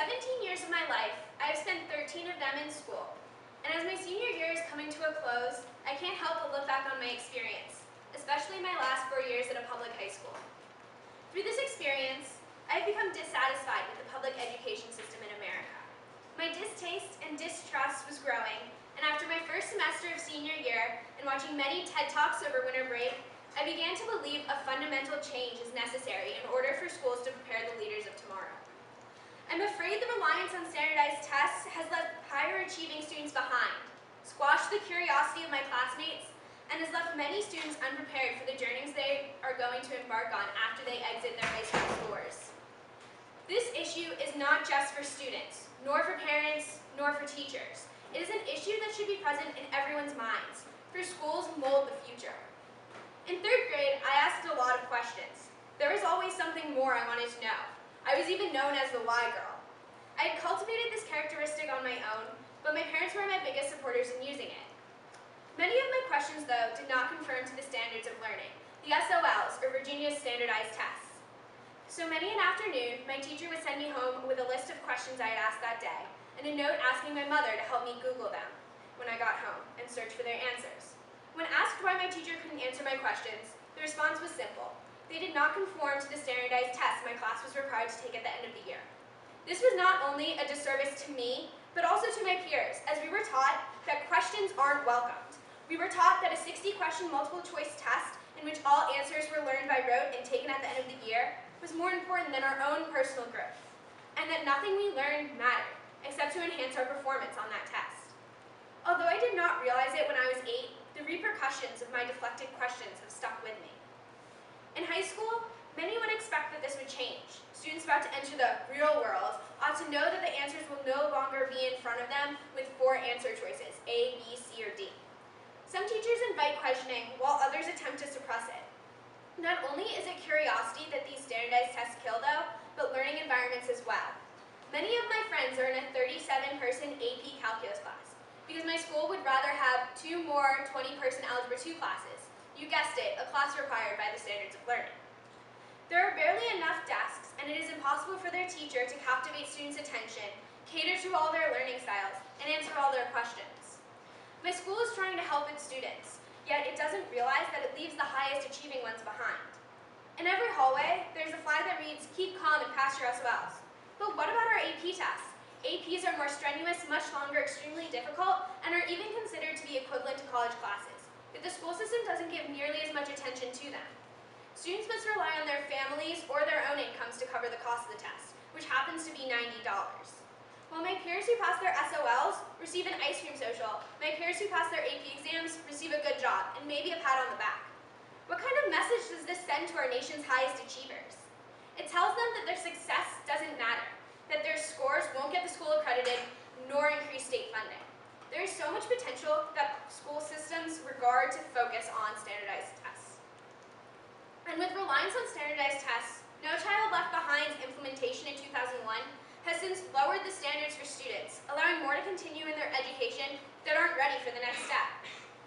17 years of my life, I have spent 13 of them in school. And as my senior year is coming to a close, I can't help but look back on my experience, especially my last 4 years at a public high school. Through this experience, I have become dissatisfied with the public education system in America. My distaste and distrust was growing, and after my first semester of senior year and watching many TED Talks over winter break, I began to believe a fundamental change is necessary in order for schools to prepare the leaders of tomorrow. I'm afraid the reliance on standardized tests has left higher achieving students behind, squashed the curiosity of my classmates, and has left many students unprepared for the journeys they are going to embark on after they exit their high school doors. This issue is not just for students, nor for parents, nor for teachers. It is an issue that should be present in everyone's minds, for schools mold the future. In 3rd grade, I asked a lot of questions. There was always something more I wanted to know. I was even known as the why girl. I had cultivated this characteristic on my own, but my parents were my biggest supporters in using it. Many of my questions, though, did not conform to the standards of learning, the SOLs, or Virginia's standardized tests. So many an afternoon, my teacher would send me home with a list of questions I had asked that day, and a note asking my mother to help me Google them when I got home and search for their answers. When asked why my teacher couldn't answer my questions, the response was simple. They did not conform to the standardized tests my class was required to take at the end of the year. This was not only a disservice to me, but also to my peers, as we were taught that questions aren't welcomed. We were taught that a 60-question multiple-choice test in which all answers were learned by rote and taken at the end of the year was more important than our own personal growth, and that nothing we learned mattered, except to enhance our performance on that test. Although I did not realize it when I was 8, the repercussions of my deflected questions have stuck with me. In high school, many would expect that this would change. Students about to enter the real world ought to know that the answers will no longer be in front of them with 4 answer choices, A, B, C, or D. Some teachers invite questioning, while others attempt to suppress it. Not only is it curiosity that these standardized tests kill, though, but learning environments as well. Many of my friends are in a 37-person AP calculus class, because my school would rather have 2 more 20-person Algebra 2 classes. You guessed it, a class required by the standards of learning. There are barely enough desks, and it is impossible for their teacher to captivate students' attention, cater to all their learning styles, and answer all their questions. My school is trying to help its students, yet it doesn't realize that it leaves the highest achieving ones behind. In every hallway, there's a flag that reads, "Keep calm and pass your SOLs." But what about our AP tests? APs are more strenuous, much longer, extremely difficult, and are even considered to be equivalent to college classes. Yet the school system doesn't give nearly as much attention to them. Students must rely on their families or their own incomes to cover the cost of the test, which happens to be $90. While my peers who pass their SOLs receive an ice cream social, my peers who pass their AP exams receive a good job and maybe a pat on the back. What kind of message does this send to our nation's highest achievers? It tells them that their success doesn't matter, that their scores won't get the school accredited, nor increase state funding. There is so much potential that school systems regard to focus on standardized tests. And with reliance on standardized tests, No Child Left Behind's implementation in 2001 has since lowered the standards for students, allowing more to continue in their education that aren't ready for the next step.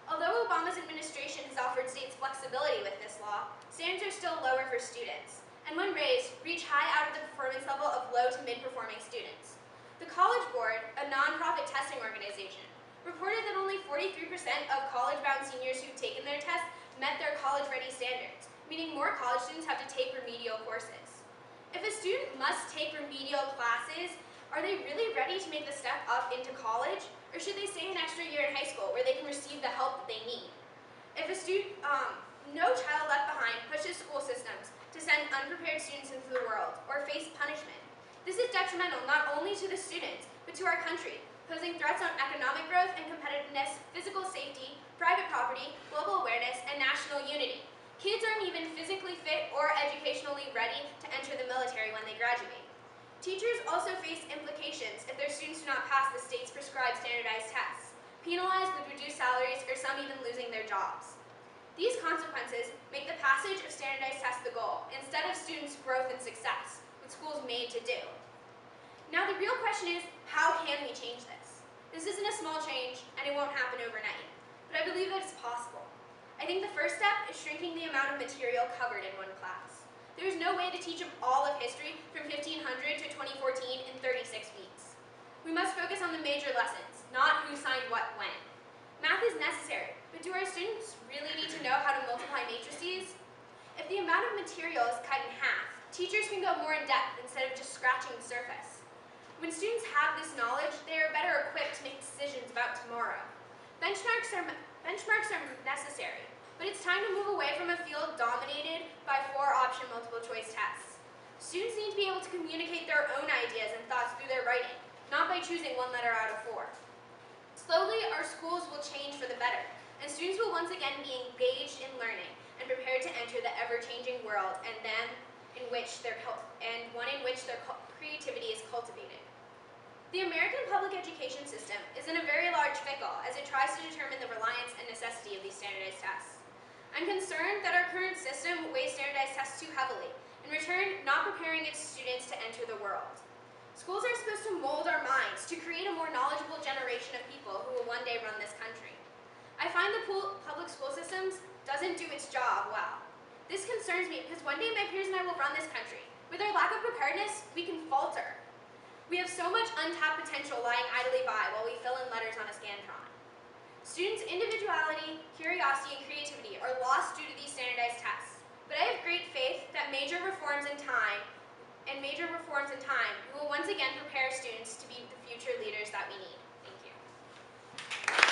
Although Obama's administration has offered states flexibility with this law, standards are still lower for students, and when raised, reach high out of the performance level of low to mid-performing students. The College Board, a nonprofit testing organization, reported that only 43% of college-bound seniors who've taken their test met their college-ready standards, meaning more college students have to take remedial courses. If a student must take remedial classes, are they really ready to make the step up into college, or should they stay an extra year in high school where they can receive the help that they need? If a student, No Child Left Behind pushes school systems to send unprepared students into the world or face punishment. This is detrimental not only to the students, but to our country, posing threats on economic growth and competitiveness, physical safety, private property, global awareness, and national unity. Kids aren't even physically fit or educationally ready to enter the military when they graduate. Teachers also face implications if their students do not pass the state's prescribed standardized tests, penalized with reduced salaries or some even losing their jobs. These consequences make the passage of standardized tests the goal, instead of students' growth and success, what schools made to do. Now the real question is, how can we change this? This isn't a small change, and it won't happen overnight, but I believe that it's possible. I think the first step is shrinking the amount of material covered in one class. There is no way to teach all of history from 1500 to 2014 in 36 weeks. amount of material is cut in half, teachers can go more in depth instead of just scratching the surface. When students have this knowledge, they are better equipped to make decisions about tomorrow. Benchmarks are necessary, but it's time to move away from a field dominated by 4-option multiple choice tests. Students need to be able to communicate their own ideas and thoughts through their writing, not by choosing 1 letter out of 4. Slowly, our schools will change for the better, and students will once again be engaged in learning and prepared to enter the ever-changing world and one in which their creativity is cultivated. The American public education system is in a very large pickle as it tries to determine the reliance and necessity of these standardized tests. I'm concerned that our current system weighs standardized tests too heavily, in return not preparing its students to enter the world. Schools are supposed to mold our minds to create a more knowledgeable generation of people who will one day run this country. I find the public school systems doesn't do its job well. This concerns me because one day my peers and I will run this country. With our lack of preparedness, we can falter. We have so much untapped potential lying idly by while we fill in letters on a Scantron. Students' individuality, curiosity, and creativity are lost due to these standardized tests, but I have great faith that major reforms in time will once again prepare students to be the future leaders that we need.